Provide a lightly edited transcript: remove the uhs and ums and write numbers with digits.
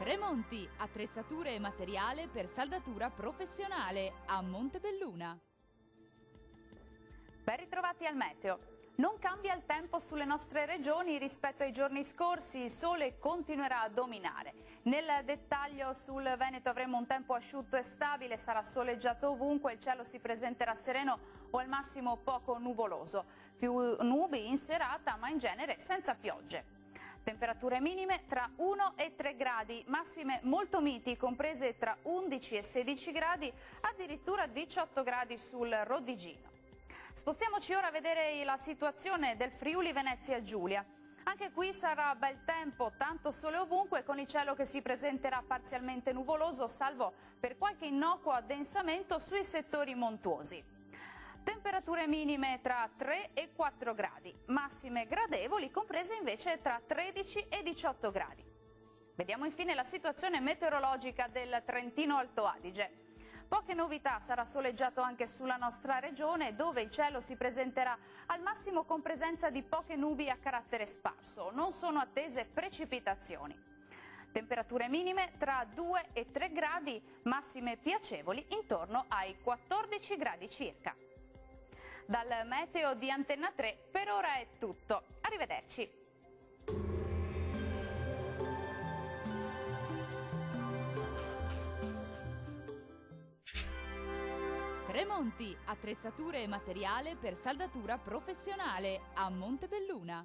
Tremonti, attrezzature e materiale per saldatura professionale a Montebelluna. Ben ritrovati al meteo. Non cambia il tempo sulle nostre regioni rispetto ai giorni scorsi, il sole continuerà a dominare. Nel dettaglio sul Veneto avremo un tempo asciutto e stabile, sarà soleggiato ovunque, il cielo si presenterà sereno o al massimo poco nuvoloso. Più nubi in serata ma in genere senza piogge. Temperature minime tra 1 e 3 gradi, massime molto miti comprese tra 11 e 16 gradi, addirittura 18 gradi sul Rodigino. Spostiamoci ora a vedere la situazione del Friuli Venezia Giulia. Anche qui sarà bel tempo, tanto sole ovunque, con il cielo che si presenterà parzialmente nuvoloso, salvo per qualche innocuo addensamento sui settori montuosi. Temperature minime tra 3 e 4 gradi, massime gradevoli comprese invece tra 13 e 18 gradi. Vediamo infine la situazione meteorologica del Trentino Alto Adige. Poche novità, sarà soleggiato anche sulla nostra regione, dove il cielo si presenterà al massimo con presenza di poche nubi a carattere sparso. Non sono attese precipitazioni. Temperature minime tra 2 e 3 gradi, massime piacevoli intorno ai 14 gradi circa. Dal meteo di Antenna 3 per ora è tutto. Arrivederci. Tremonti, attrezzature e materiale per saldatura professionale a Montebelluna.